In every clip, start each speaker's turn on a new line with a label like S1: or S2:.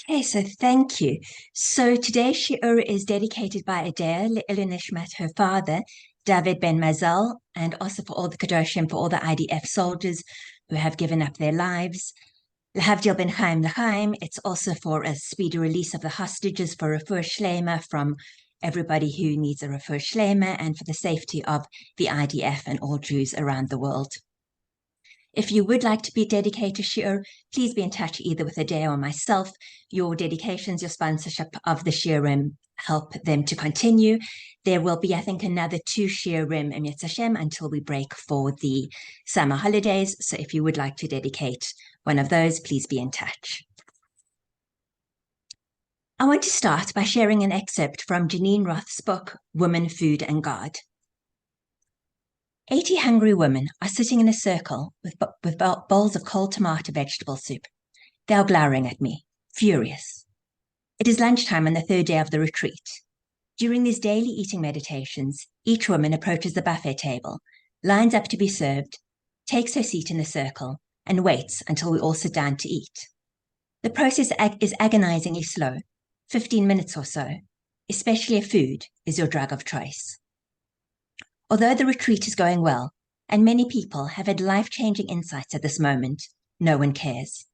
S1: Okay, so thank you. So today's shiur is dedicated by Adair Le'ilui Nishmat, her father, David Ben Mazel, and also for all the Kadoshim, for all the IDF soldiers who have given up their lives. L'havdil Ben Chaim L'chaim, it's also for a speedy release of the hostages, for refuah shlema from everybody who needs a refuah shlema, and for the safety of the IDF and all Jews around the world. If you would like to be dedicated to shiur, please be in touch either with Adair or myself. Your dedications, your sponsorship of the shiurim help them to continue. There will be, I think, another 2 shiurim in Yetz Hashem until we break for the summer holidays. So if you would like to dedicate one of those, please be in touch. I want to start by sharing an excerpt from Janine Roth's book, Woman, Food and God. 80 hungry women are sitting in a circle with bowls of cold tomato vegetable soup. They are glowering at me, furious. It is lunchtime on the 3rd day of the retreat. During these daily eating meditations, each woman approaches the buffet table, lines up to be served, takes her seat in the circle, and waits until we all sit down to eat. The process is agonizingly slow, 15 minutes or so, especially if food is your drug of choice. Although the retreat is going well, and many people have had life-changing insights at this moment, no one cares.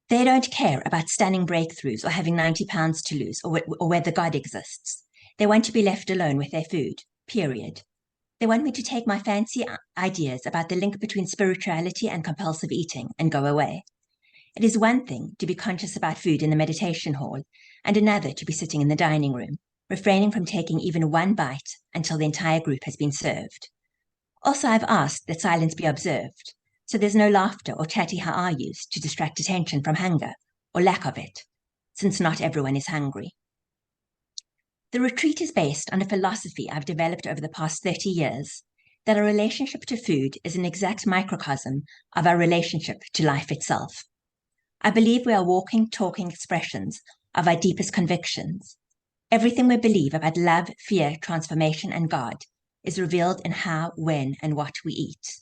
S1: They don't care about stunning breakthroughs or having 90 pounds to lose or whether God exists. They want to be left alone with their food, period. They want me to take my fancy ideas about the link between spirituality and compulsive eating and go away. It is one thing to be conscious about food in the meditation hall, and another to be sitting in the dining room, refraining from taking even one bite until the entire group has been served. Also, I've asked that silence be observed, so there's no laughter or chatty how are yous to distract attention from hunger, or lack of it, since not everyone is hungry. The retreat is based on a philosophy I've developed over the past 30 years, that our relationship to food is an exact microcosm of our relationship to life itself. I believe we are walking, talking expressions of our deepest convictions. Everything we believe about love, fear, transformation, and God is revealed in how, when, and what we eat.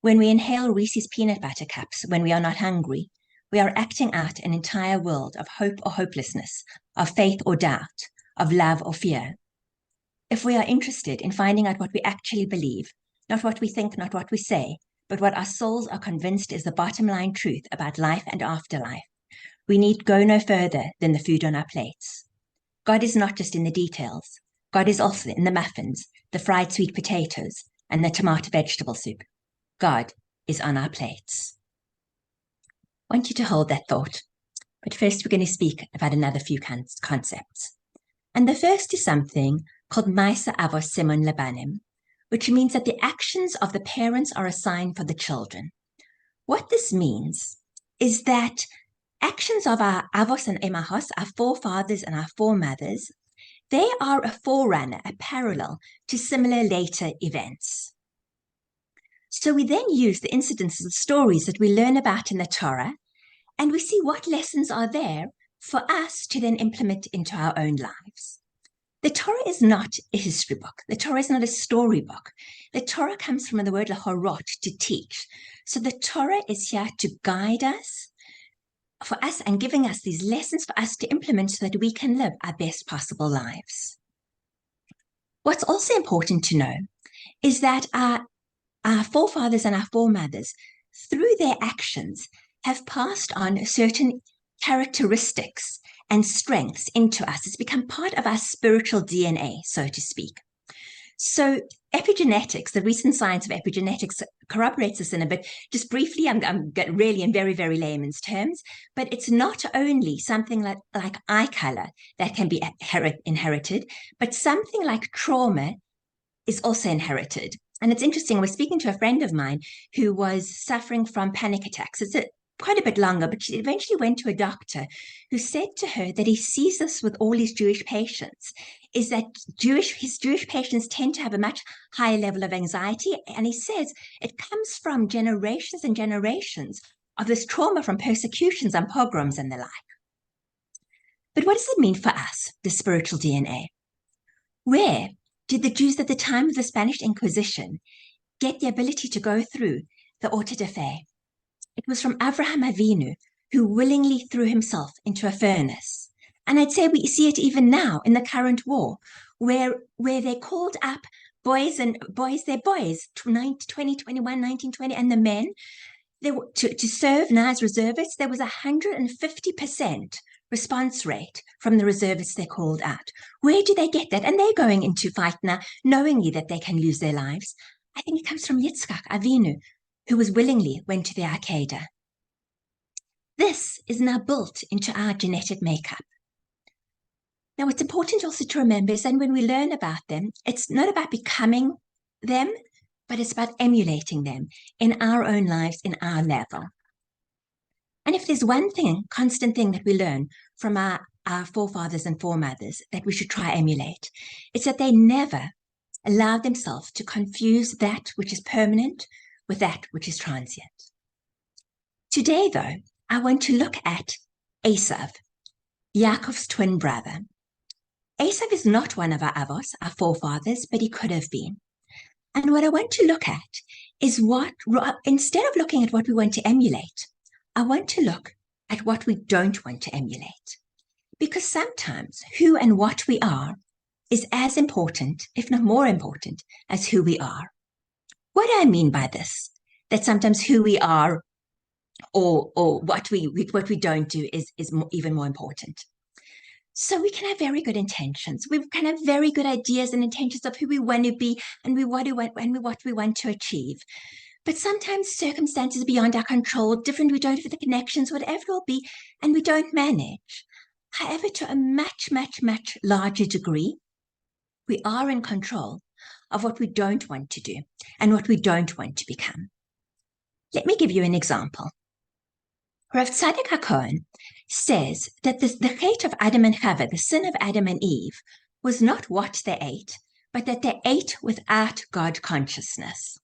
S1: When we inhale Reese's peanut butter cups when we are not hungry, we are acting out an entire world of hope or hopelessness, of faith or doubt, of love or fear. If we are interested in finding out what we actually believe, not what we think, not what we say, but what our souls are convinced is the bottom line truth about life and afterlife, we need go no further than the food on our plates. God is not just in the details. God is also in the muffins, the fried sweet potatoes, and the tomato vegetable soup. God is on our plates. I want you to hold that thought. But first, we're going to speak about another few concepts. And the first is something called Maisa Avos Simon Labanim, which means that the actions of the parents are a sign for the children. What this means is that actions of our avos and emahos, our forefathers and our foremothers, they are a forerunner, a parallel to similar later events. So we then use the incidences and stories that we learn about in the Torah, and we see what lessons are there for us to then implement into our own lives. The Torah is not a history book. The Torah is not a storybook. The Torah comes from the word lahorot, to teach. So the Torah is here to guide us, for us, and giving us these lessons for us to implement so that we can live our best possible lives. What's also important to know is that our forefathers and our foremothers, through their actions, have passed on certain characteristics and strengths into us. It's become part of our spiritual DNA, so to speak. So epigenetics, the recent science of epigenetics, corroborates this in a bit. Just briefly, I'm really in very, very layman's terms, but it's not only something like eye color that can be inherited, but something like trauma is also inherited. And it's interesting, I was speaking to a friend of mine who was suffering from panic attacks. It's quite a bit longer, but she eventually went to a doctor who said to her that he sees this with all his Jewish patients, is that his Jewish patients tend to have a much higher level of anxiety. And he says it comes from generations and generations of this trauma from persecutions and pogroms and the like. But what does it mean for us, the spiritual DNA? Where did the Jews at the time of the Spanish Inquisition get the ability to go through the auto de fe? It was from Avraham Avinu, who willingly threw himself into a furnace. And I'd say we see it even now in the current war, where they called up boys, they're boys, 20, 21, 19, 20, and the men, to serve now as reservists. There was 150% response rate from the reservists they called out. Where do they get that? And they're going into fight now, knowingly that they can lose their lives. I think it comes from Yitzchak Avinu, who willingly went to the Al-Qaeda. This is now built into our genetic makeup. Now, what's important also to remember is that when we learn about them, it's not about becoming them, but it's about emulating them in our own lives, in our level. And if there's one constant thing that we learn from our forefathers and foremothers that we should try emulate, it's that they never allowed themselves to confuse that which is permanent with that which is transient. Today, though, I want to look at Esav, Yaakov's twin brother. Esav is not one of our avos, our forefathers, but he could have been. And what I want to look at is instead of looking at what we want to emulate, I want to look at what we don't want to emulate. Because sometimes who and what we are is as important, if not more important, as who we are. What do I mean by this? That sometimes who we are or what we don't do is even more important. So we can have very good intentions. We can have very good ideas and intentions of who we want to be and what we want to achieve. But sometimes circumstances beyond our control, we don't have the connections, whatever it will be, and we don't manage. However, to a much, much, much larger degree, we are in control of what we don't want to do and what we don't want to become. Let me give you an example. Rav Tzadok HaKohen says that the chet of Adam and Chava, the sin of Adam and Eve, was not what they ate, but that they ate without God consciousness.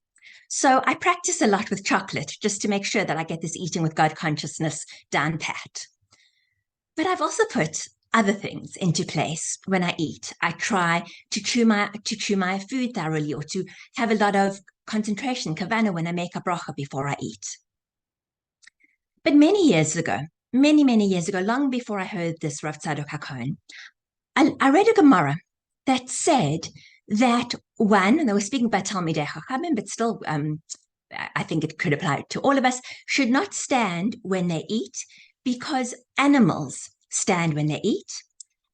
S1: So I practice a lot with chocolate just to make sure that I get this eating with God consciousness down pat. But I've also put other things into place when I eat. I try to chew my food thoroughly, or to have a lot of concentration, kavana, when I make a bracha before I eat. But many years ago, long before I heard this Rav Tzadok HaKohen, I read a Gemara that said that one, and they were speaking about Talmidei Chachamim, but still, I think it could apply to all of us, should not stand when they eat, because animals stand when they eat.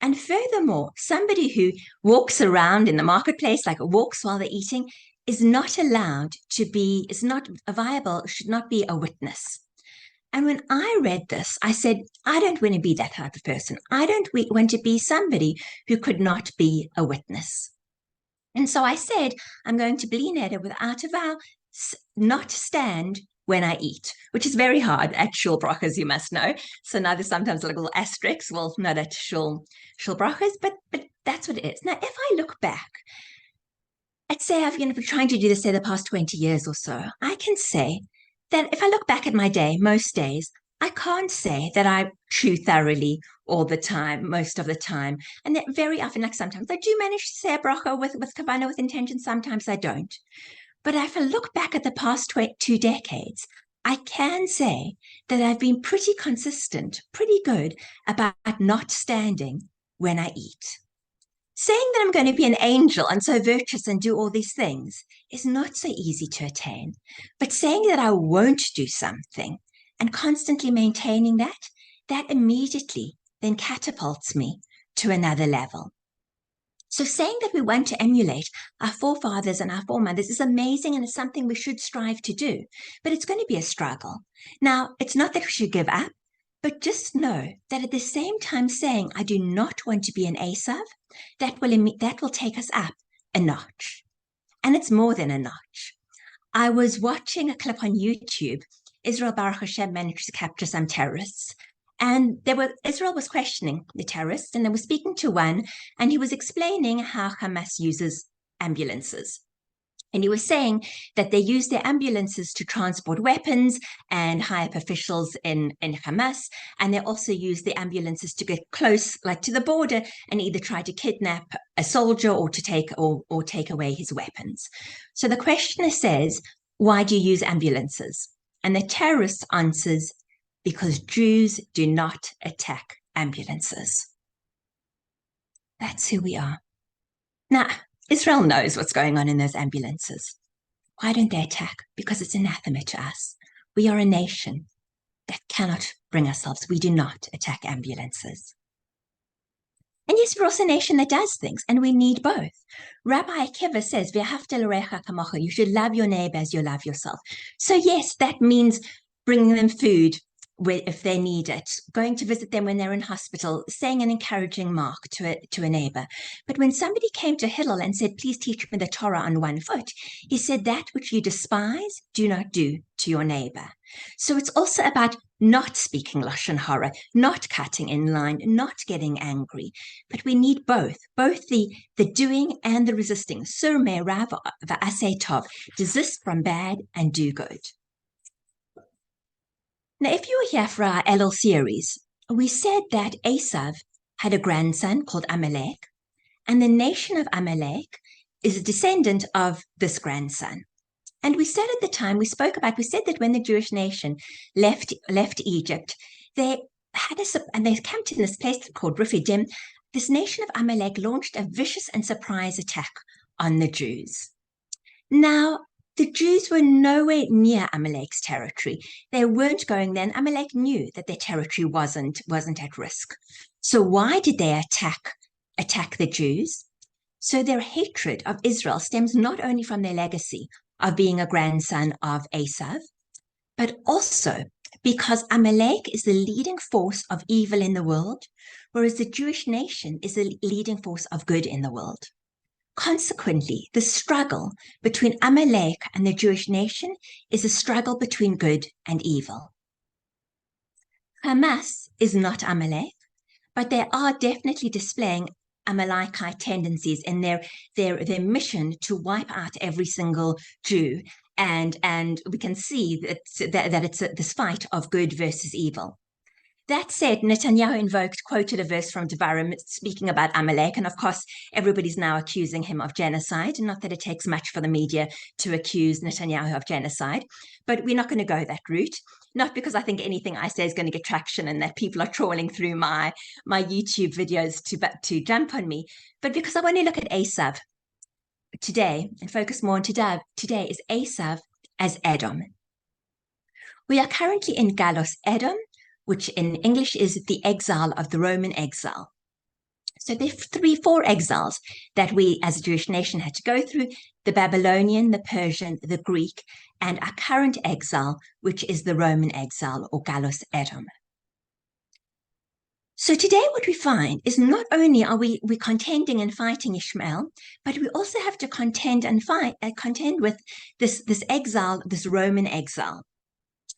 S1: And furthermore, somebody who walks around in the marketplace, like walks while they're eating, is not viable, should not be a witness. And when I read this, I said, I don't want to be that type of person. I don't want to be somebody who could not be a witness. And so I said, I'm going to blineder without a vow, not stand when I eat, which is very hard at shul brachas, you must know. So now there's sometimes like little asterisks, well, not at shul brachas, but that's what it is. Now, if I look back, I'd say I've been trying to do this, say, the past 20 years or so, I can say that if I look back at my day, most days, I can't say that I chew thoroughly all the time, most of the time. And that very often, like sometimes I do manage to say a bracha with kavanah, with intention, sometimes I don't. But if I look back at the past 2 decades, I can say that I've been pretty consistent, pretty good about not standing when I eat. Saying that I'm going to be an angel and so virtuous and do all these things is not so easy to attain. But saying that I won't do something and constantly maintaining that immediately then catapults me to another level. So saying that we want to emulate our forefathers and our foremothers is amazing, and it's something we should strive to do. But it's going to be a struggle. Now, it's not that we should give up, but just know that at the same time saying, I do not want to be an Esav, that will take us up a notch. And it's more than a notch. I was watching a clip on YouTube. Israel Baruch Hashem managed to capture some terrorists. And Israel was questioning the terrorists, and they were speaking to one, and he was explaining how Hamas uses ambulances. And he was saying that they use their ambulances to transport weapons and high up officials in Hamas. And they also use the ambulances to get close, like to the border, and either try to kidnap a soldier or to take away his weapons. So the questioner says, why do you use ambulances? And the terrorist answers, because Jews do not attack ambulances. That's who we are. Now, Israel knows what's going on in those ambulances. Why don't they attack? Because it's anathema to us. We are a nation that cannot bring ourselves. We do not attack ambulances. And yes, we're also a nation that does things, and we need both. Rabbi Akiva says, you should love your neighbor as you love yourself. So yes, that means bringing them food if they need it, going to visit them when they're in hospital, saying an encouraging mark to a neighbor. But when somebody came to Hillel and said, please teach me the Torah on one foot, he said, that which you despise, do not do to your neighbor. So it's also about not speaking Lashon Hara, not cutting in line, not getting angry. But we need both the doing and the resisting. Sur me'rav va'aseh tov, desist from bad and do good. Now, if you were here for our Elul series, we said that Esav had a grandson called Amalek, and the nation of Amalek is a descendant of this grandson. And we said at the time, we said that when the Jewish nation left Egypt, they camped in this place called Rephidim. This nation of Amalek launched a vicious and surprise attack on the Jews. Now, the Jews were nowhere near Amalek's territory. They weren't going there, and Amalek knew that their territory wasn't at risk. So why did they attack the Jews? So their hatred of Israel stems not only from their legacy of being a grandson of Esav, but also because Amalek is the leading force of evil in the world, whereas the Jewish nation is the leading force of good in the world. Consequently, the struggle between Amalek and the Jewish nation is a struggle between good and evil. Hamas is not Amalek, but they are definitely displaying Amalekite tendencies in their mission to wipe out every single Jew. And we can see that it's this fight of good versus evil. That said, Netanyahu quoted a verse from Devarim speaking about Amalek, and of course, everybody's now accusing him of genocide. Not that it takes much for the media to accuse Netanyahu of genocide, but we're not going to go that route. Not because I think anything I say is going to get traction and that people are trawling through my YouTube videos to jump on me, but because I want to look at Esav today and focus more on today is Esav as Edom. We are currently in Galus Edom, which in English is the exile of the Roman exile. So there are 4 exiles that we as a Jewish nation had to go through: the Babylonian, the Persian, the Greek, and our current exile, which is the Roman exile or Galus Edom. So today what we find is not only are we contending and fighting Ishmael, but we also have to contend with this exile, this Roman exile.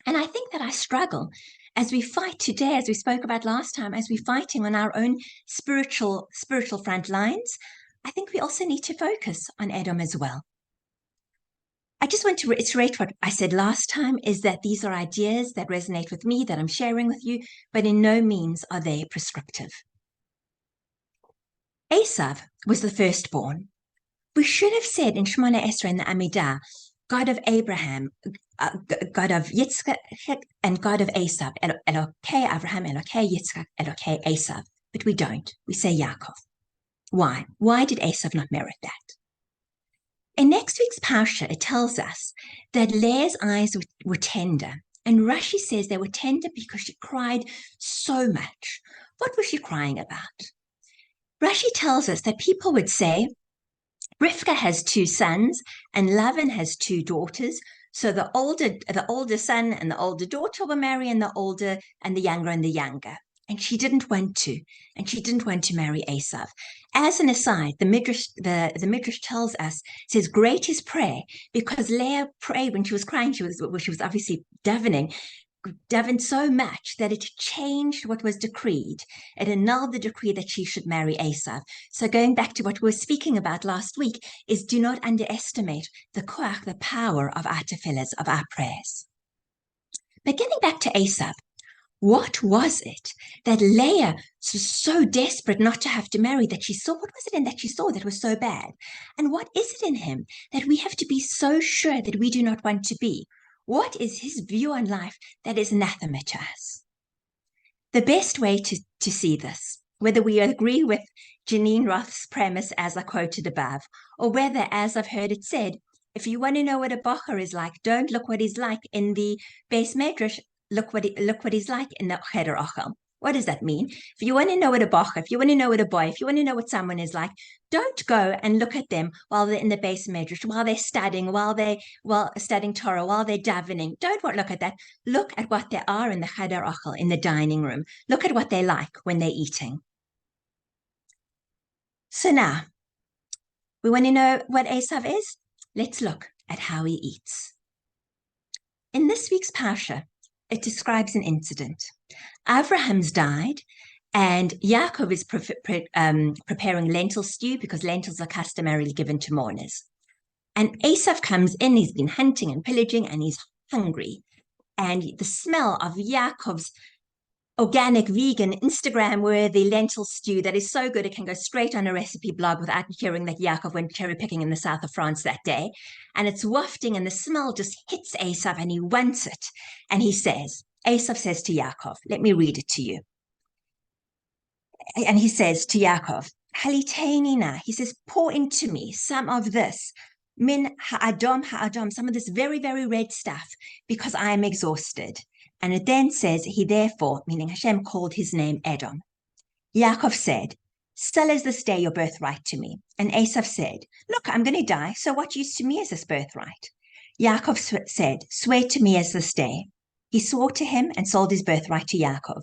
S1: And I think that I struggle as we fight today, as we spoke about last time, as we're fighting on our own spiritual front lines. I think we also need to focus on Edom as well. I just want to reiterate what I said last time, is that these are ideas that resonate with me, that I'm sharing with you, but in no means are they prescriptive. Esav was the firstborn. We should have said in Shemona Esrei in the Amidah, God of Abraham, God of Yitzchak, and God of Esav, Elokei Abraham, Elokei Yitzchak, Elokei Esav. But we don't. We say Yaakov. Why? Why did Esav not merit that? In next week's Parsha, it tells us that Leah's eyes were tender. And Rashi says they were tender because she cried so much. What was she crying about? Rashi tells us that people would say, Rivka has 2 sons and Lavan has 2 daughters. So the older son and the older daughter will marry, and the younger and the younger. And she didn't want to, marry Esav. As an aside, the Midrash tells us, says, great is prayer, because Leah prayed when she was crying, she was obviously davening so much that it changed what was decreed. It annulled the decree that she should marry Esav. So going back to what we were speaking about last week, is do not underestimate the koach, the power of our tefillahs, of our prayers. But getting back to Esav, what was it that Leah was so desperate not to have to marry that she saw? What was it in that she saw that was so bad? And what is it in him that we have to be so sure that we do not want to be? What is his view on life that is anathema to us? The best way to see this, whether we agree with Janine Roth's premise as I quoted above, or whether, as I've heard it said, if you want to know what a bocher is like, don't look what he's like in the base medrash, look what he's like in the cheder ochel. What does that mean? If you want to know what a bocher, if you want to know what a boy, if you want to know what someone is like, don't go and look at them while they're in the base medrash, while they're studying, while studying Torah, while they're davening. Don't look at that. Look at what they are in the cheder ochel, in the dining room. Look at what they like when they're eating. So now, we want to know what Esav is? Let's look at how he eats. In this week's Parsha, it describes an incident. Abraham's died, and Yaakov is preparing lentil stew because lentils are customarily given to mourners. And Esav comes in, he's been hunting and pillaging, and he's hungry. And the smell of Yaakov's organic, vegan, Instagram-worthy lentil stew that is so good it can go straight on a recipe blog without hearing that Yaakov went cherry picking in the south of France that day. And it's wafting and the smell just hits Esav and he wants it. And he says, Esav says to Yaakov, let me read it to you. And he says to Yaakov, Haliteini na, he says, pour into me some of this, min ha'adam, some of this very, very red stuff, because I am exhausted. And it then says, he therefore, meaning Hashem, called his name Edom. Yaakov said, sell as this day your birthright to me. And Esav said, look, I'm going to die, so what use to me is this birthright? Yaakov said, swear to me as this day. He swore to him and sold his birthright to Yaakov.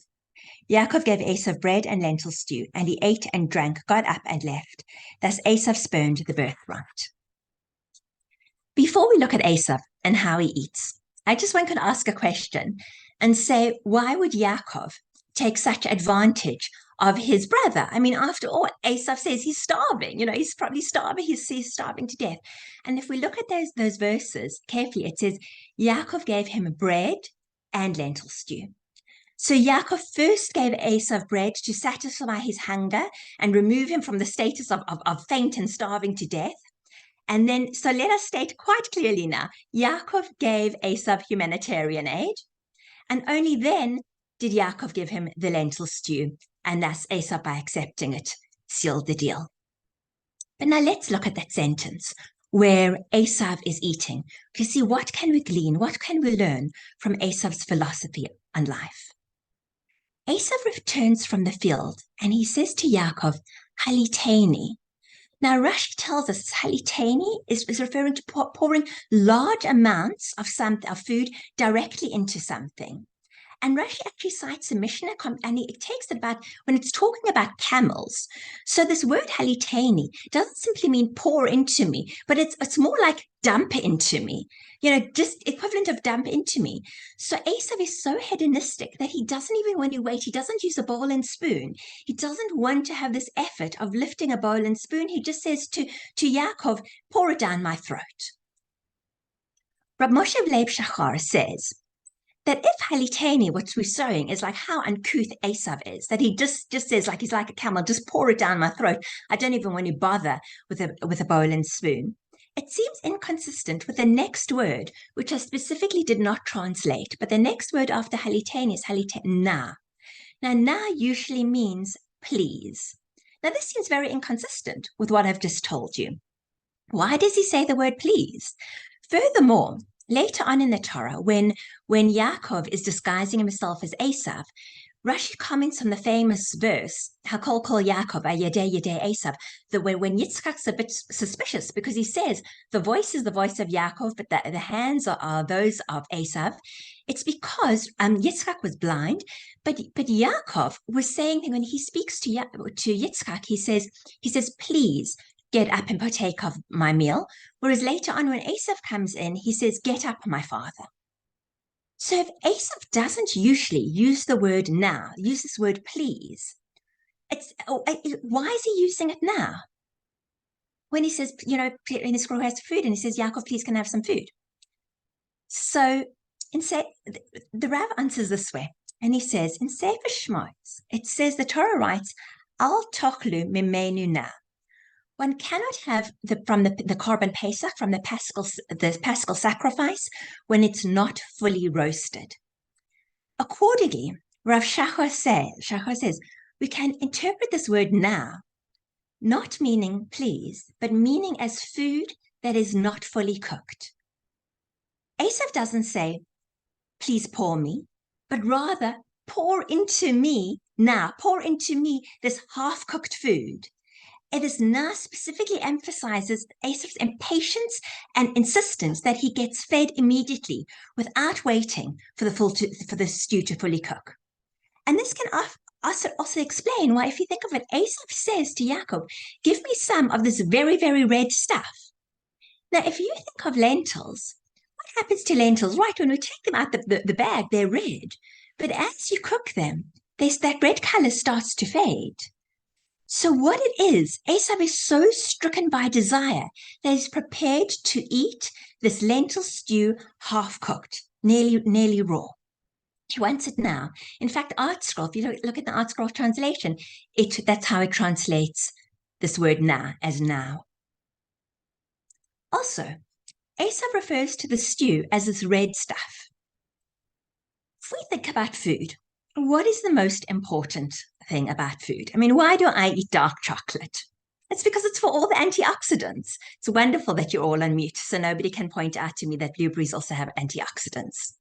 S1: Yaakov gave Esav bread and lentil stew, and he ate and drank, got up and left. Thus Esav spurned the birthright. Before we look at Esav and how he eats, I just want to ask a question and say, why would Yaakov take such advantage of his brother? I mean, after all, Esav says he's starving. You know, he's probably starving. He's starving to death. And if we look at those verses carefully, it says Yaakov gave him bread and lentil stew. So Yaakov first gave Esav bread to satisfy his hunger and remove him from the status of faint and starving to death. And then, so let us state quite clearly now, Yaakov gave Esav humanitarian aid, and only then did Yaakov give him the lentil stew, and thus Esav, by accepting it, sealed the deal. But now let's look at that sentence where Esav is eating to see what can we glean, what can we learn from Esav's philosophy on life. Esav returns from the field, and he says to Yaakov, Haliteini. Now, Rashi tells us Haliteini is referring to pouring large amounts of food directly into something. And Rashi actually cites a Mishnah, and it takes it about when it's talking about camels. So this word Haliteini doesn't simply mean pour into me, but it's more like dump into me, you know, just equivalent of dump into me. So Esav is so hedonistic that he doesn't even, when you wait, he doesn't use a bowl and spoon. He doesn't want to have this effort of lifting a bowl and spoon. He just says to Yaakov, pour it down my throat. Rab Moshe Leib Shachar says that if Haliteini, what we're showing, is like how uncouth Esav is, that he just says, like he's like a camel, just pour it down my throat. I don't even want to bother with a bowl and spoon. It seems inconsistent with the next word, which I specifically did not translate, but the next word after Haliteini is na. Now, na usually means please. Now, this seems very inconsistent with what I've just told you. Why does he say the word please? Furthermore, later on in the Torah, when Yaakov is disguising himself as Esav, Rashi comments on the famous verse, Hakol kol Yaakov, Yedei Esav, that when Yitzchak's a bit suspicious because he says the voice is the voice of Yaakov, but the hands are those of Esav. It's because Yitzchak was blind, but Yaakov was saying that when he speaks to Yitzchak, he says, please get up and partake of my meal. Whereas later on when Esav comes in, he says, get up, my father. So if Esav doesn't usually use the word now, use this word please, why is he using it now? When he says, you know, in his scroll has food, and he says, Yaakov, please can I have some food? So the Rav answers this way, and he says, in Sefer Shmos, it says, the Torah writes, Al tochlu mimenu na. One cannot have the Korban Pesach, from the Paschal sacrifice, when it's not fully roasted. Accordingly, Rav Shachar says, we can interpret this word now, not meaning please, but meaning as food that is not fully cooked. Esav doesn't say, please pour me, but rather pour into me now, pour into me this half-cooked food. And this now specifically emphasizes Esav's impatience and insistence that he gets fed immediately without waiting for the stew to fully cook. And this can also explain why, if you think of it, Esav says to Yaakov, give me some of this very, very red stuff. Now, if you think of lentils, what happens to lentils? Right, when we take them out the bag, they're red. But as you cook them, that red color starts to fade. So what it is, Esav is so stricken by desire that he's prepared to eat this lentil stew half-cooked, nearly raw. He wants it now. In fact, ArtScroll, if you look at the ArtScroll translation, that's how it translates this word now as now. Also, Esav refers to the stew as this red stuff. If we think about food, what is the most important thing about food? I mean, why do I eat dark chocolate? It's because it's for all the antioxidants. It's wonderful that you're all on mute, so nobody can point out to me that blueberries also have antioxidants.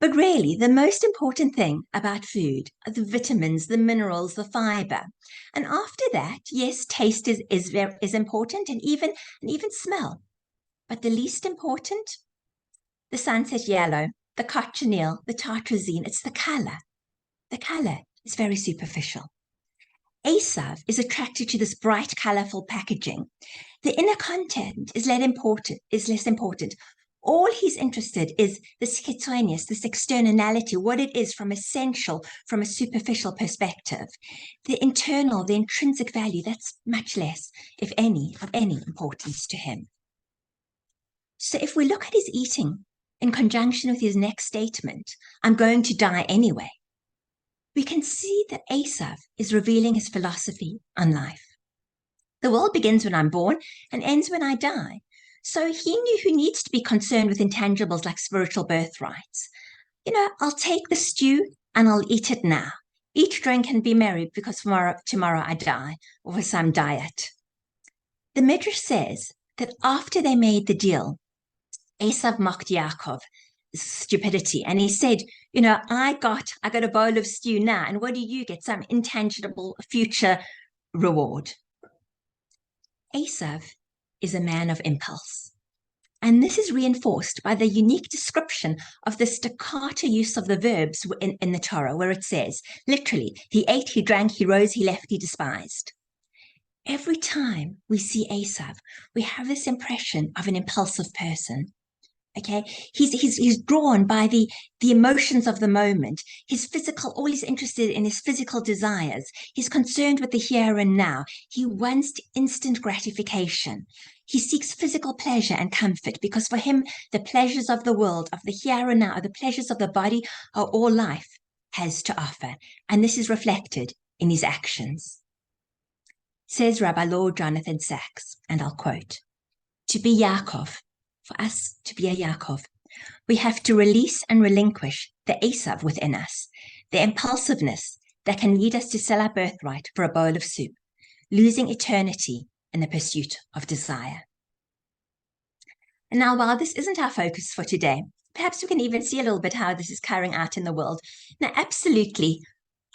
S1: But really, the most important thing about food are the vitamins, the minerals, the fiber. And after that, yes, taste is important, and even smell. But the least important, the sunset yellow, the cochineal, the tartrazine, it's the color. The color is very superficial. Esav is attracted to this bright, colorful packaging. The inner content is less important. All he's interested is this chitzonius, this externality, what it is from a superficial perspective. The internal, the intrinsic value, that's much less, if any, of any importance to him. So if we look at his eating in conjunction with his next statement, I'm going to die anyway, we can see that Esav is revealing his philosophy on life. The world begins when I'm born and ends when I die. So he knew who needs to be concerned with intangibles like spiritual birthrights. I'll take the stew and I'll eat it now. Eat, drink, and be merry, because tomorrow I die, or for some diet. The Midrash says that after they made the deal, Esav mocked Yaakov stupidity, and he said, I got a bowl of stew now, and what do you get? Some intangible future reward. Esav is a man of impulse, and this is reinforced by the unique description of the staccato use of the verbs in the Torah, where it says, literally, he ate, he drank, he rose, he left, he despised. Every time we see Esav, we have this impression of an impulsive person. Okay, he's drawn by the emotions of the moment. All he's interested in is physical desires. He's concerned with the here and now. He wants instant gratification. He seeks physical pleasure and comfort, because for him, the pleasures of the world, of the here and now, the pleasures of the body, are all life has to offer. And this is reflected in his actions. Says Rabbi Lord Jonathan Sachs, and I'll quote, to be Yaakov, for us to be a Yaakov, we have to release and relinquish the Esav within us, the impulsiveness that can lead us to sell our birthright for a bowl of soup, losing eternity in the pursuit of desire. And now, while this isn't our focus for today, perhaps we can even see a little bit how this is carrying out in the world. Now, absolutely,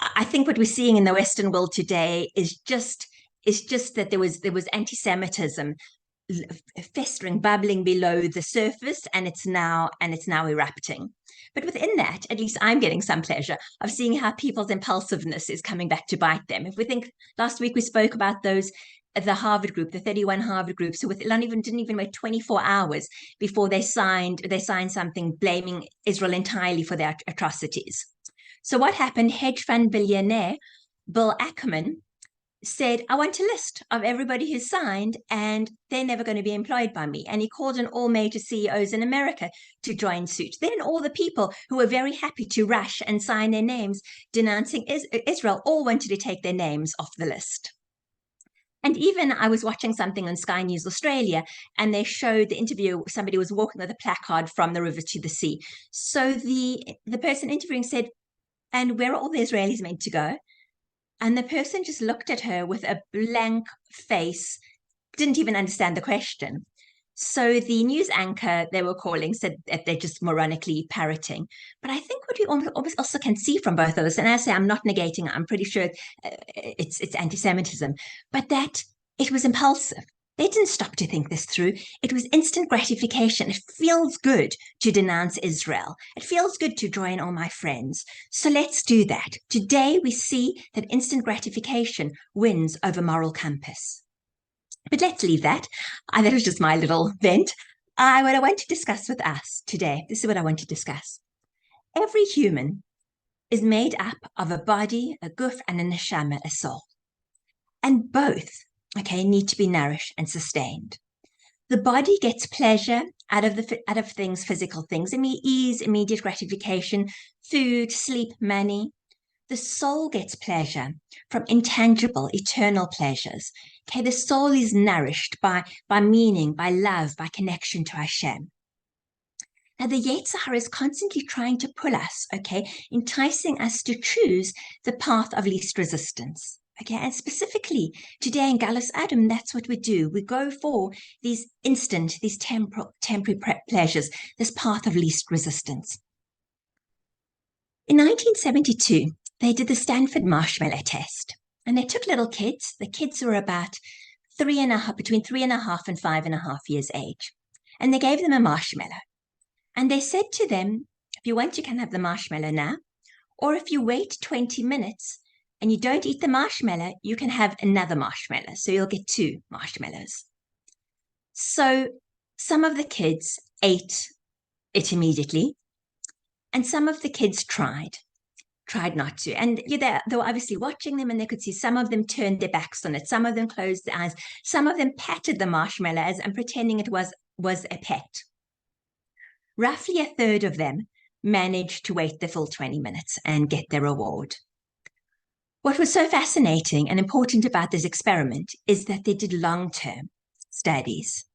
S1: I think what we're seeing in the Western world today is just that there was anti-Semitism festering, bubbling below the surface, and it's now erupting. But within that, at least I'm getting some pleasure of seeing how people's impulsiveness is coming back to bite them. If we think, last week we spoke about the Harvard group, the 31 Harvard groups, who didn't even wait 24 hours before they signed something blaming Israel entirely for their atrocities. So what happened? Hedge fund billionaire Bill Ackman said, I want a list of everybody who signed, and they're never going to be employed by me. And he called on all major CEOs in America to join suit. Then all the people who were very happy to rush and sign their names denouncing Israel all wanted to take their names off the list. And even I was watching something on Sky News Australia, and they showed the interview. Somebody was walking with a placard from the river to the sea. So the person interviewing said, "And where are all the Israelis meant to go?" And the person just looked at her with a blank face, didn't even understand the question. So the news anchor they were calling said that they're just moronically parroting. But I think what we also can see from both of us, and I say I'm not negating, I'm pretty sure it's anti-Semitism, but that it was impulsive. They didn't stop to think this through. It was instant gratification. It feels good to denounce Israel. It feels good to draw in all my friends. So let's do that. Today we see that instant gratification wins over moral compass. But let's leave that. That was just my little vent. What I want to discuss with us today, this is what I want to discuss. Every human is made up of a body, a guf, and a neshama, a soul. And both, need to be nourished and sustained. The body gets pleasure out of things, physical things, ease, immediate gratification, food, sleep, money. The soul gets pleasure from intangible, eternal pleasures. The soul is nourished by meaning, by love, by connection to Hashem. Now, the Yetzirah is constantly trying to pull us, enticing us to choose the path of least resistance. And specifically today in Galus Adam, that's what we do. We go for these instant, these temporary pleasures, this path of least resistance. In 1972, they did the Stanford marshmallow test, and they took little kids. The kids were about between 3.5 and 5.5 years age, and they gave them a marshmallow. And they said to them, if you want, you can have the marshmallow now, or if you wait 20 minutes and you don't eat the marshmallow, you can have another marshmallow. So you'll get 2 marshmallows. So some of the kids ate it immediately, and some of the kids tried not to. And they were obviously watching them, and they could see some of them turned their backs on it. Some of them closed their eyes. Some of them patted the marshmallows and pretending it was a pet. Roughly a third of them managed to wait the full 20 minutes and get their reward. What was so fascinating and important about this experiment is that they did long-term studies.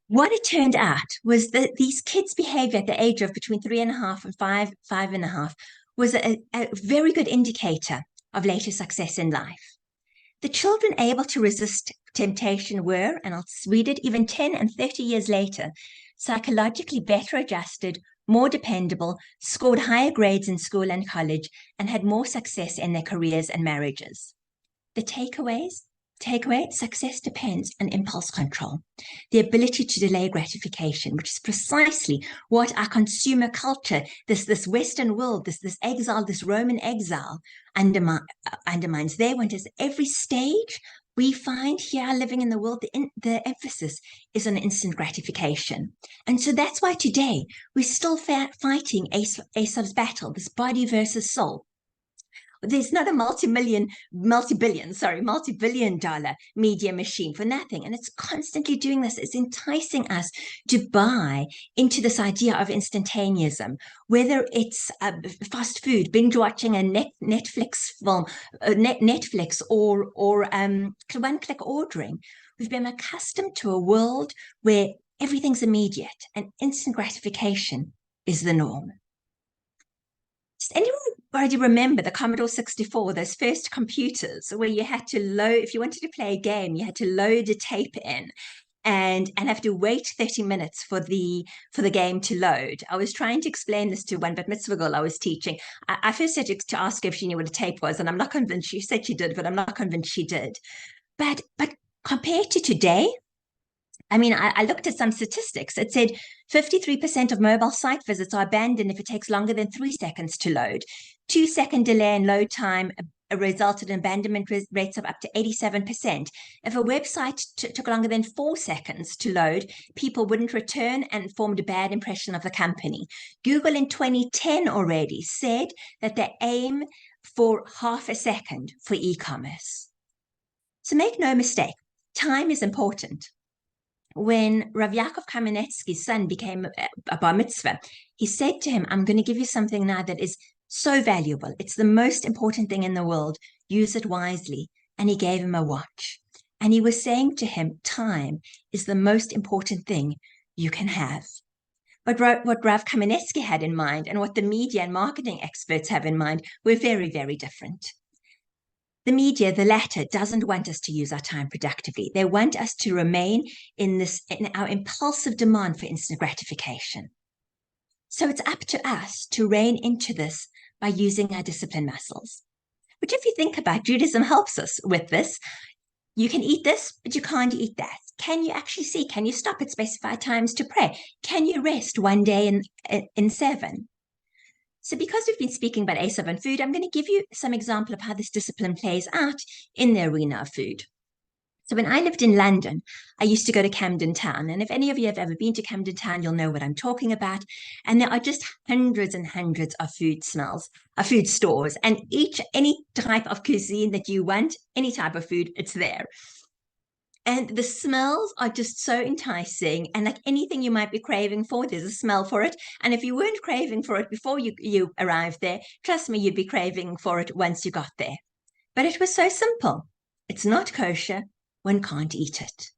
S1: What it turned out was that these kids' behavior at the age of between 3.5 and 5.5 was a very good indicator of later success in life. The children able to resist temptation were, and I'll read it, even 10 and 30 years later, psychologically better adjusted, more dependable, scored higher grades in school and college, and had more success in their careers and marriages. The takeaway, success depends on impulse control, the ability to delay gratification, which is precisely what our consumer culture, this Western world, this exile, this Roman exile undermines. They want us every stage. We find here living in the world, the emphasis is on instant gratification. And so that's why today we're still fighting Esau's battle, this body versus soul. There's not a multi-billion dollar media machine for nothing. And it's constantly doing this. It's enticing us to buy into this idea of instantaneism, whether it's fast food, binge watching a Netflix film, Netflix or one-click ordering. We've been accustomed to a world where everything's immediate and instant gratification is the norm. Does anyone already remember the Commodore 64, those first computers where you had to load, if you wanted to play a game, you had to load a tape in and have to wait 30 minutes for the game to load? I was trying to explain this to one bat mitzvah girl I was teaching. I first had to ask her if she knew what a tape was, and I'm not convinced. She said she did, but I'm not convinced she did. But compared to today, I looked at some statistics. It said 53% of mobile site visits are abandoned if it takes longer than 3 seconds to load. 2-second delay in load time resulted in abandonment rates of up to 87%. If a website took longer than 4 seconds to load, people wouldn't return and formed a bad impression of the company. Google in 2010 already said that they aim for half a second for e-commerce. So make no mistake, time is important. When Rav Yaakov Kamenetsky's son became a bar mitzvah, he said to him, I'm going to give you something now that is so valuable. It's the most important thing in the world. Use it wisely. and he gave him a watch. And he was saying to him, time is the most important thing you can have. But what Rav Kamenetsky had in mind and what the media and marketing experts have in mind were very, very different. The media, the latter, doesn't want us to use our time productively. They want us to remain in our impulsive demand for instant gratification. So it's up to us to rein into this by using our discipline muscles. Which, if you think about, Judaism helps us with this. You can eat this, but you can't eat that. Can you actually see? Can you stop at specified times to pray? Can you rest one day in 7? So because we've been speaking about Esav and food, I'm going to give you some example of how this discipline plays out in the arena of food. So when I lived in London, I used to go to Camden Town. And if any of you have ever been to Camden Town, you'll know what I'm talking about. And there are just hundreds and hundreds of food stores. And any type of cuisine that you want, any type of food, it's there. And the smells are just so enticing. And like anything you might be craving for, there's a smell for it. And if you weren't craving for it before you arrived there, trust me, you'd be craving for it once you got there. But it was so simple. It's not kosher. One can't eat it.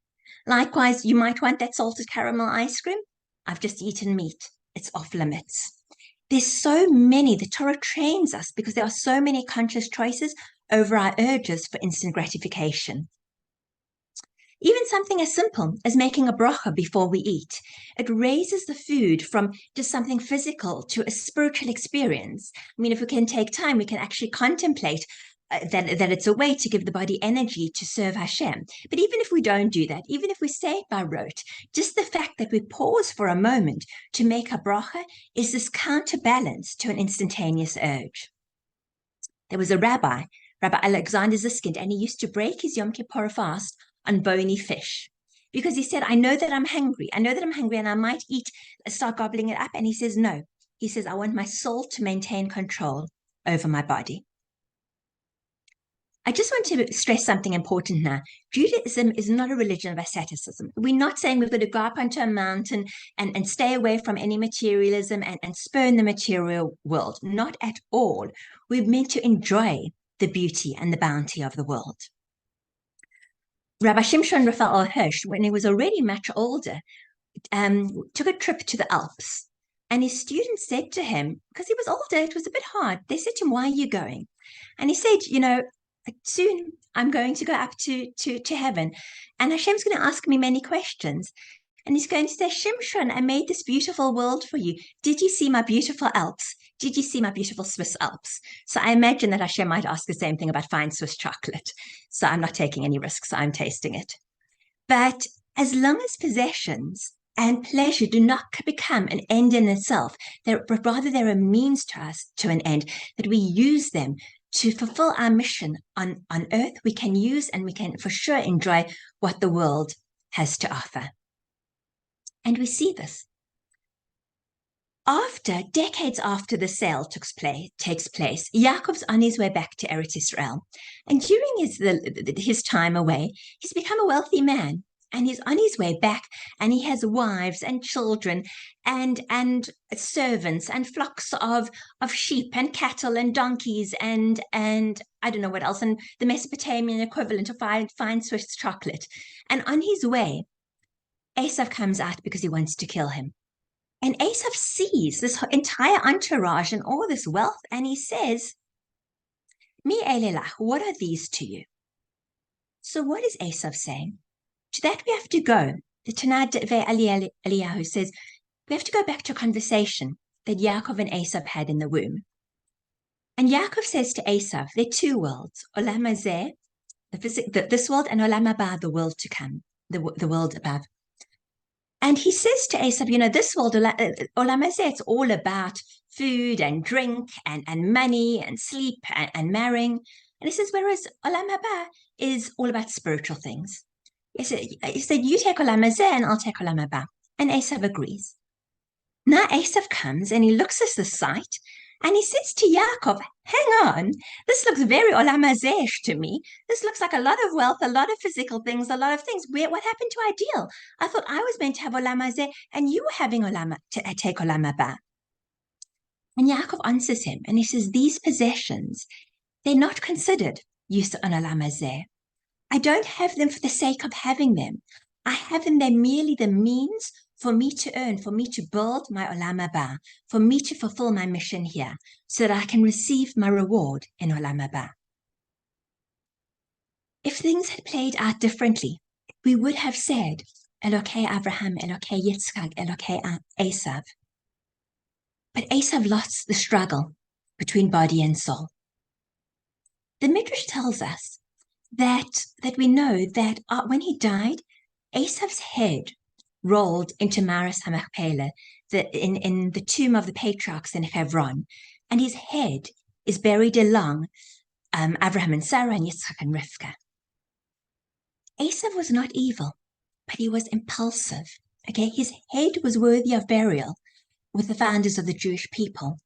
S1: Likewise, you might want that salted caramel ice cream. I've just eaten meat. It's off limits. There's so many. The Torah trains us because there are so many conscious choices over our urges for instant gratification. Even something as simple as making a bracha before we eat. It raises the food from just something physical to a spiritual experience. I mean, if we can take time, we can actually contemplate that it's a way to give the body energy to serve Hashem. But even if we don't do that, even if we say it by rote, just the fact that we pause for a moment to make a bracha is this counterbalance to an instantaneous urge. There was a Rabbi Alexander Ziskind, and he used to break his Yom Kippur fast on bony fish because he said, I know that I'm hungry and I might start gobbling it up. And he says, no, he says, I want my soul to maintain control over my body. I just want to stress something important now. Judaism is not a religion of asceticism. We're not saying we've got to go up onto a mountain and stay away from any materialism and spurn the material world. Not at all. We're meant to enjoy the beauty and the bounty of the world. Rabbi Shimshon Raphael Hirsch, when he was already much older, took a trip to the Alps. And his students said to him, because he was older, it was a bit hard. They said to him, why are you going? And he said, soon I'm going to go up to heaven. And Hashem's going to ask me many questions. And he's going to say, Shimshon, I made this beautiful world for you. Did you see my beautiful Alps? Did you see my beautiful Swiss Alps? So I imagine that Hashem might ask the same thing about fine Swiss chocolate. So I'm not taking any risks. I'm tasting it. But as long as possessions and pleasure do not become an end in itself, but rather they're a means to us to an end, that we use them to fulfill our mission on earth, we can use and we can for sure enjoy what the world has to offer. And we see this. Decades after the sale takes place, Yaakov's on his way back to Eretz Israel. And during his time away, he's become a wealthy man. And he's on his way back, and he has wives and children and servants and flocks of sheep and cattle and donkeys and I don't know what else, and the Mesopotamian equivalent of fine Swiss chocolate. And on his way, Esav comes out because he wants to kill him. And Esav sees this entire entourage and all this wealth, and he says, Mi elelach, what are these to you? So what is Esav saying? To that we have to go. The Tanad Eliyahu says, we have to go back to a conversation that Yaakov and Esav had in the womb. And Yaakov says to Esav, there are two worlds, Olam Hazeh, this world, and Olam Haba, the world to come, the world above. And he says to Esav, this world, Olam Hazeh, it's all about food and drink and money and sleep and marrying. And he says, whereas Olam Haba is all about spiritual things. He said, you take Olam Hazeh and I'll take Olam Haba. And Esav agrees. Now Esav comes and he looks at the sight and he says to Yaakov, hang on, this looks very Olam Hazeh to me. This looks like a lot of wealth, a lot of physical things, a lot of things. What happened to our deal? I thought I was meant to have Olam Hazeh and you were having take Olam Haba. And Yaakov answers him and he says, these possessions, they're not considered use on Olam Hazeh. I don't have them for the sake of having them. I have them, they're merely the means for me to earn, for me to build my Olam Haba, for me to fulfill my mission here, so that I can receive my reward in Olam Haba. If things had played out differently, we would have said, Elokei Abraham, Elokei Yitzchak, Elokei Esav. But Esav lost the struggle between body and soul. The Midrash tells us that we know that when he died, Esav's head rolled into Maras HaMachpelah, in the tomb of the patriarchs in Hebron, and his head is buried along Abraham and Sarah and Yitzchak and Rivka. Esav was not evil, but he was impulsive. Okay, his head was worthy of burial with the founders of the Jewish people.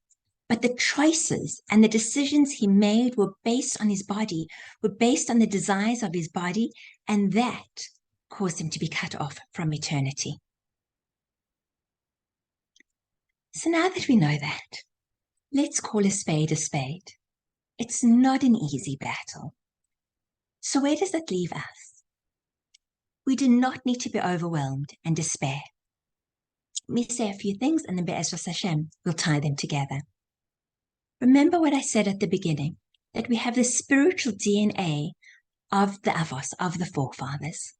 S1: But the choices and the decisions he made were based on his body, were based on the desires of his body, and that caused him to be cut off from eternity. So now that we know that, let's call a spade a spade. It's not an easy battle. So where does that leave us? We do not need to be overwhelmed and despair. Let me say a few things, and then Be'ezras Hashem, we'll tie them together. Remember what I said at the beginning, that we have the spiritual DNA of the Avos, of the forefathers.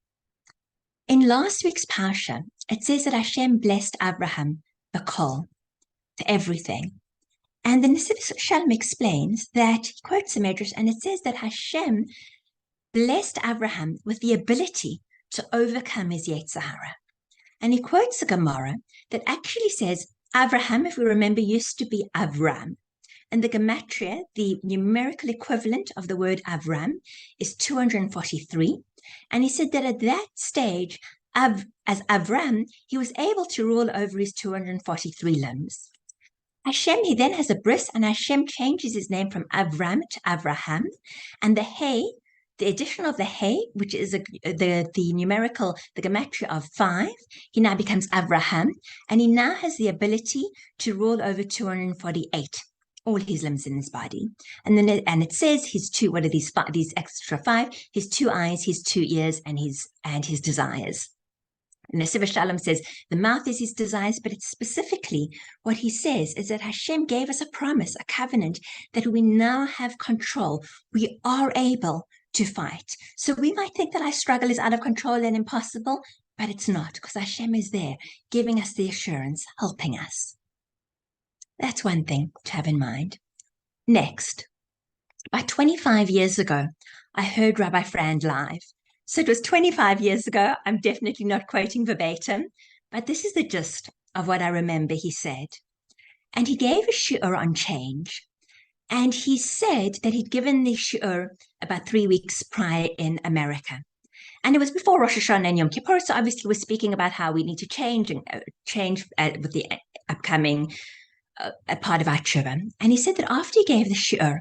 S1: In last week's Parsha, it says that Hashem blessed Abraham, Bakol, for everything. And the Nesiv Shalom explains that, he quotes the Medrash, and it says that Hashem blessed Abraham with the ability to overcome his Yetzer Hara. And he quotes the Gemara that actually says, Abraham, if we remember, used to be Avram. And the gematria, the numerical equivalent of the word Avram, is 243. And he said that at that stage, as Avram, he was able to rule over his 243 limbs. Hashem, he then has a bris, and Hashem changes his name from Avram to Avraham. And the Hey, the addition of the Hey, which is the numerical, the gematria of 5, he now becomes Avraham. And he now has the ability to rule over 248. All his limbs in his body. And then it says his two, what are these extra 5? His 2 eyes, his 2 ears, and his desires. And the Nesiv Shalom says the mouth is his desires, but it's specifically what he says is that Hashem gave us a promise, a covenant, that we now have control. We are able to fight. So we might think that our struggle is out of control and impossible, but it's not, because Hashem is there, giving us the assurance, helping us. That's one thing to have in mind. Next, about 25 years ago, I heard Rabbi Frand live. So it was 25 years ago. I'm definitely not quoting verbatim, but this is the gist of what I remember he said. And he gave a shiur on change. And he said that he'd given the shiur about 3 weeks prior in America. And it was before Rosh Hashanah and Yom Kippur, so obviously we're speaking about how we need to change with the upcoming a part of our tshuva. And he said that after he gave the shiur,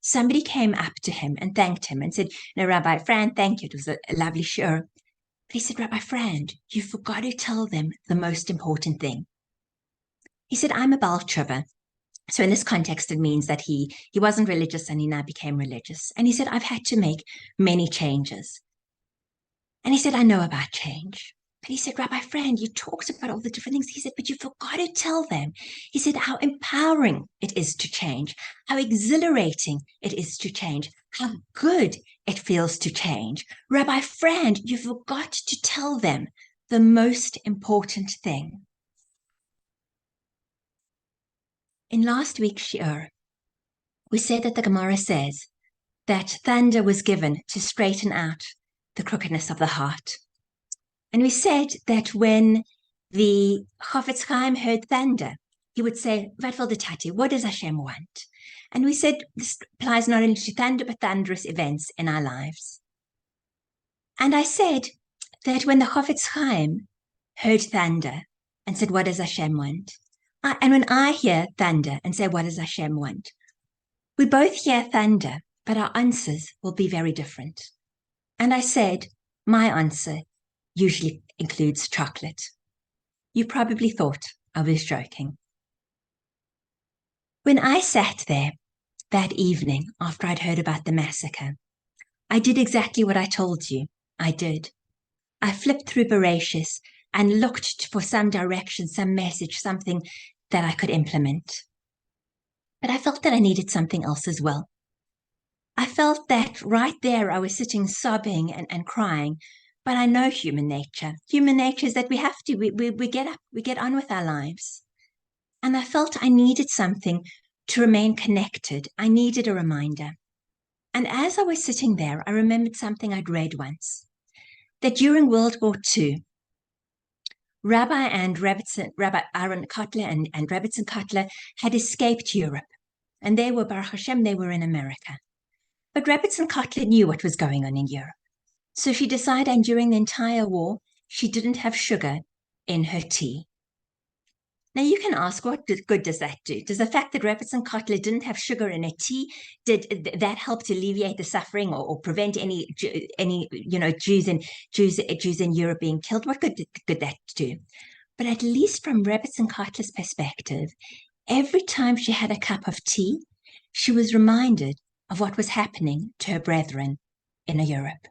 S1: somebody came up to him and thanked him and said, "No, Rabbi Frand, thank you. It was a lovely shiur." But he said, "Rabbi Frand, you forgot to tell them the most important thing." He said, "I'm a Baal tshuva." So in this context, it means that he wasn't religious and he now became religious. And he said, "I've had to make many changes." And he said, "I know about change." But he said, "Rabbi Frand, you talked about all the different things." He said, "But you forgot to tell them." He said, "How empowering it is to change, how exhilarating it is to change, how good it feels to change. Rabbi Frand, you forgot to tell them the most important thing." In last week's shiur, we said that the Gemara says that thunder was given to straighten out the crookedness of the heart. And we said that when the Chafetz Chaim heard thunder, he would say, "Wat wil de Tati? What does Hashem want?" And we said this applies not only to thunder, but thunderous events in our lives. And I said that when the Chafetz Chaim heard thunder and said, "What does Hashem want?" And when I hear thunder and say, "What does Hashem want?" we both hear thunder, but our answers will be very different. And I said, my answer usually includes chocolate. You probably thought I was joking. When I sat there that evening after I'd heard about the massacre, I did exactly what I told you. I did. I flipped through Bereshis and looked for some direction, some message, something that I could implement. But I felt that I needed something else as well. I felt that right there I was sitting sobbing and crying. But I know human nature. Human nature is that we have to, we get up, we get on with our lives. And I felt I needed something to remain connected. I needed a reminder. And as I was sitting there, I remembered something I'd read once, that during World War II, Rabbi Aaron Kotler and Rebbitzin Kotler had escaped Europe. And they were, Baruch Hashem, they were in America. But Rebbitzin Kotler knew what was going on in Europe. So she decided, and during the entire war, she didn't have sugar in her tea. Now you can ask, what good does that do? Does the fact that Rebbitzin Kotler didn't have sugar in her tea, did that help to alleviate the suffering or prevent any Jews in Europe being killed? What good could that do? But at least from Rebbitzin Kotler's perspective, every time she had a cup of tea, she was reminded of what was happening to her brethren in Europe.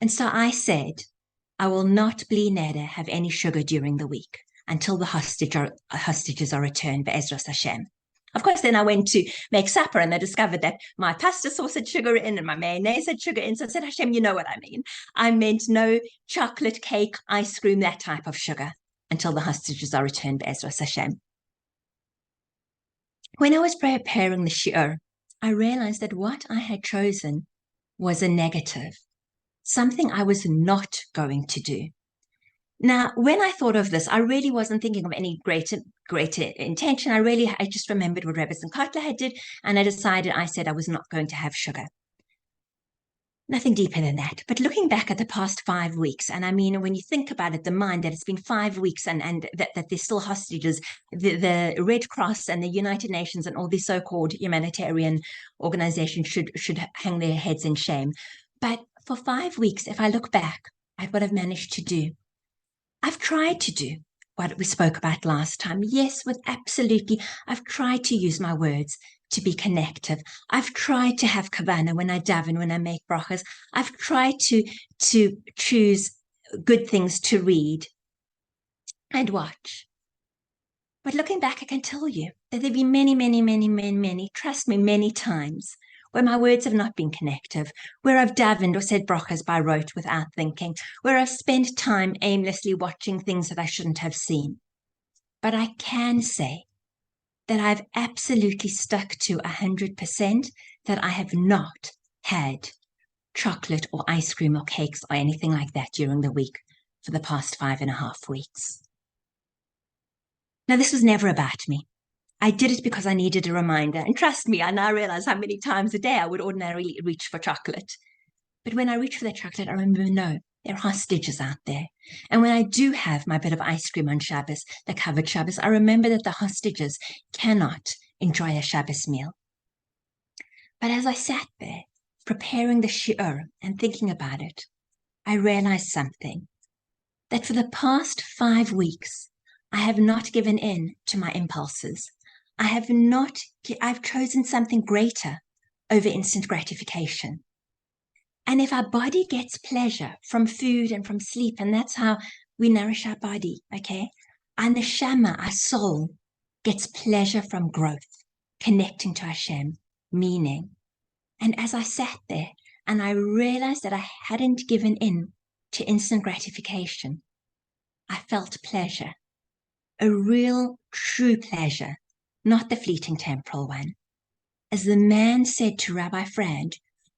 S1: And so I said, I will not bli neder have any sugar during the week until the hostages are returned, be'ezras Hashem. Of course, then I went to make supper and I discovered that my pasta sauce had sugar in and my mayonnaise had sugar in. So I said, Hashem, you know what I mean. I meant no chocolate cake, ice cream, that type of sugar until the hostages are returned, be'ezras Hashem. When I was preparing the SHIUR, I realized that what I had chosen was a negative, something I was not going to do. Now, when I thought of this, I really wasn't thinking of any greater intention. I just remembered what Rebbitzin Kotler had did, and I said I was not going to have sugar. Nothing deeper than that. But looking back at the past 5 weeks, and I mean, when you think about it, the mind that it's been 5 weeks and that there's still hostages, the Red Cross and the United Nations and all these so-called humanitarian organizations should hang their heads in shame. But for 5 weeks, if I look back at what I've managed to do, I've tried to do what we spoke about last time. Yes, I've tried to use my words to be connective. I've tried to have kavanah when I daven, when I make brachas. I've tried to choose good things to read and watch. But looking back, I can tell you that there've been many, trust me, many times where my words have not been connective, where I've davened or said brachas by rote without thinking, where I've spent time aimlessly watching things that I shouldn't have seen. But I can say that I've absolutely stuck to 100% that I have not had chocolate or ice cream or cakes or anything like that during the week for the past 5.5 weeks. Now, this was never about me. I did it because I needed a reminder. And trust me, I now realize how many times a day I would ordinarily reach for chocolate. But when I reach for the chocolate, I remember, no, there are hostages out there. And when I do have my bit of ice cream on Shabbos, the covered Shabbos, I remember that the hostages cannot enjoy a Shabbos meal. But as I sat there, preparing the SHIUR and thinking about it, I realized something, that for the past 5 weeks, I have not given in to my impulses. I've chosen something greater over instant gratification. And if our body gets pleasure from food and from sleep, and that's how we nourish our body, okay? And the neshama, our soul, gets pleasure from growth, connecting to Hashem, meaning. And as I sat there and I realized that I hadn't given in to instant gratification, I felt pleasure, a real, true pleasure, not the fleeting temporal one. As the man said to Rabbi Frand,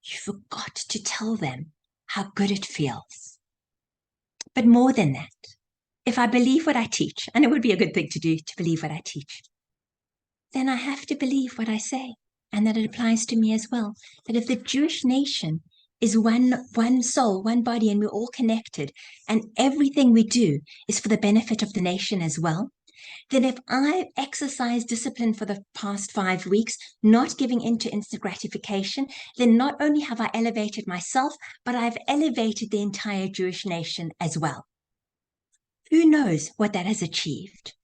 S1: you forgot to tell them how good it feels. But more than that, if I believe what I teach, and it would be a good thing to do to believe what I teach, then I have to believe what I say, and that it applies to me as well. That if the Jewish nation is one soul, one body, and we're all connected, and everything we do is for the benefit of the nation as well, then if I exercise discipline for the past 5 weeks, not giving in to instant gratification, then not only have I elevated myself, but I've elevated the entire Jewish nation as well. Who knows what that has achieved?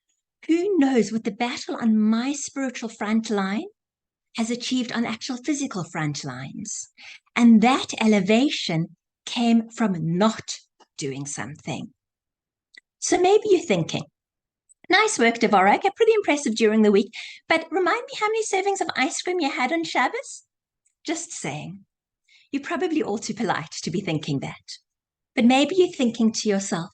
S1: Who knows what the battle on my spiritual front line has achieved on actual physical front lines. And that elevation came from not doing something. So maybe you're thinking, nice work, Devorah. Okay, pretty impressive during the week. But remind me how many servings of ice cream you had on Shabbos? Just saying. You're probably all too polite to be thinking that. But maybe you're thinking to yourself,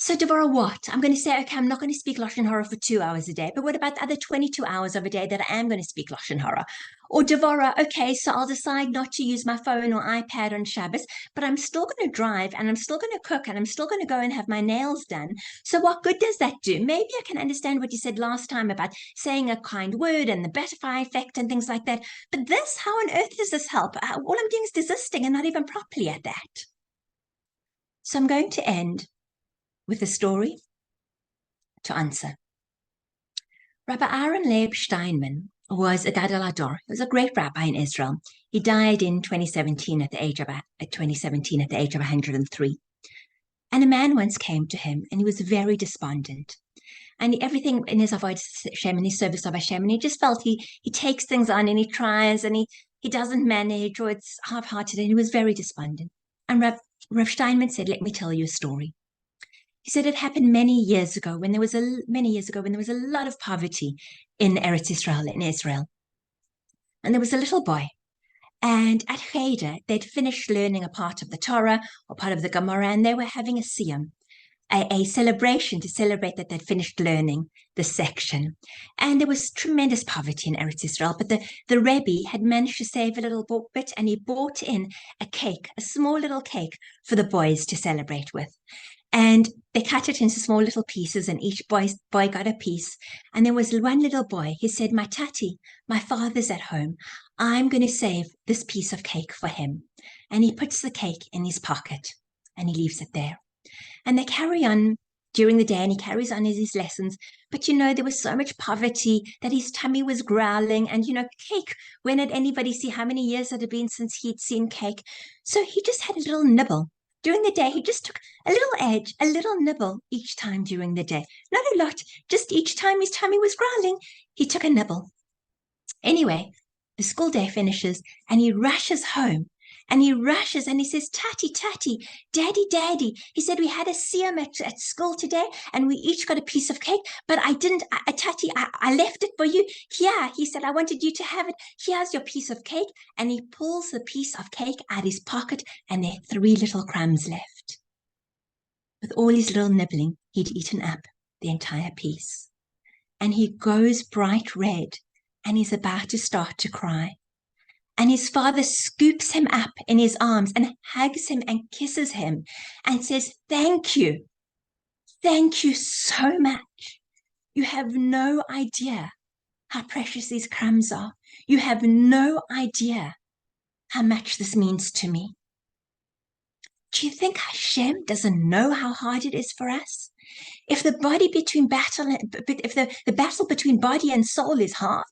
S1: so Devorah, what? I'm going to say, okay, I'm not going to speak Lashon Hara for 2 hours a day, but what about the other 22 hours of a day that I am going to speak Lashon Hara? Or Devorah, okay, so I'll decide not to use my phone or iPad on Shabbos, but I'm still going to drive and I'm still going to cook and I'm still going to go and have my nails done. So what good does that do? Maybe I can understand what you said last time about saying a kind word and the butterfly effect and things like that. But this, how on earth does this help? All I'm doing is desisting and not even properly at that. So I'm going to end with a story to answer. Rabbi Aaron Leib Steinman was a Gadol Hador. He was a great rabbi in Israel. He died in 2017 at the age of 103. And a man once came to him, and he was very despondent. And everything in his avoid Hashem and his service of Hashem, and he just felt he takes things on and he tries and he doesn't manage, or it's half-hearted, and he was very despondent. And Rav Steinman said, "Let me tell you a story." He said it happened many years ago when there was a lot of poverty in Eretz Israel, in Israel. And there was a little boy. And at Cheder, they'd finished learning a part of the Torah or part of the Gemara, and they were having a siyum, a celebration to celebrate that they'd finished learning the section. And there was tremendous poverty in Eretz Israel, but the Rebbe had managed to save a little bit, and he bought in a cake, a small little cake for the boys to celebrate with. And they cut it into small little pieces, and each boy got a piece. And there was one little boy. He said, my father's at home. I'm going to save this piece of cake for him. And he puts the cake in his pocket, and he leaves it there. And they carry on during the day, and he carries on his lessons. But, there was so much poverty that his tummy was growling. And, cake, when did anybody see how many years it had been since he'd seen cake? So he just had a little nibble. During the day, he just took a little nibble each time during the day. Not a lot, just each time his tummy was growling, he took a nibble. Anyway, the school day finishes, and he rushes home. And he rushes and he says, Tati, Daddy. He said, we had a siyum at school today, and we each got a piece of cake, but Tati, I left it for you. Here, he said, I wanted you to have it. Here's your piece of cake. And he pulls the piece of cake out of his pocket, and there are 3 little crumbs left. With all his little nibbling, he'd eaten up the entire piece. And he goes bright red, and he's about to start to cry. And his father scoops him up in his arms and hugs him and kisses him and says, thank you. Thank you so much. You have no idea how precious these crumbs are. You have no idea how much this means to me. Do you think Hashem doesn't know how hard it is for us? If the battle between body and soul is hard,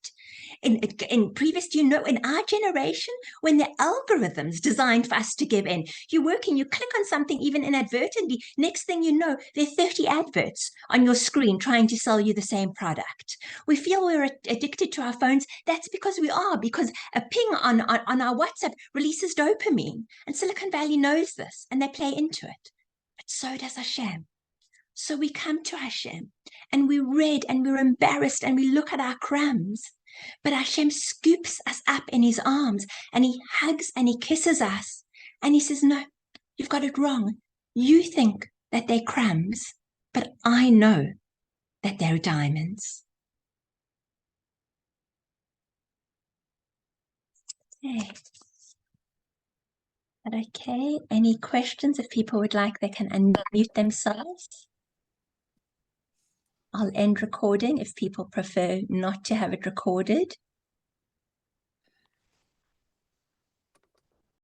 S1: in previous, in our generation, when the algorithms designed for us to give in, you work and you click on something even inadvertently, next thing you know, there are 30 adverts on your screen trying to sell you the same product. We feel we're addicted to our phones. That's because a ping on our WhatsApp releases dopamine, and Silicon Valley knows this, and they play into it. But so does Hashem. So we come to Hashem, and we read, and we're embarrassed, and we look at our crumbs. But Hashem scoops us up in his arms, and he hugs and he kisses us. And he says, no, you've got it wrong. You think that they're crumbs, but I know that they're diamonds. Okay, any questions? If people would like, they can unmute themselves. I'll end recording if people prefer not to have it recorded.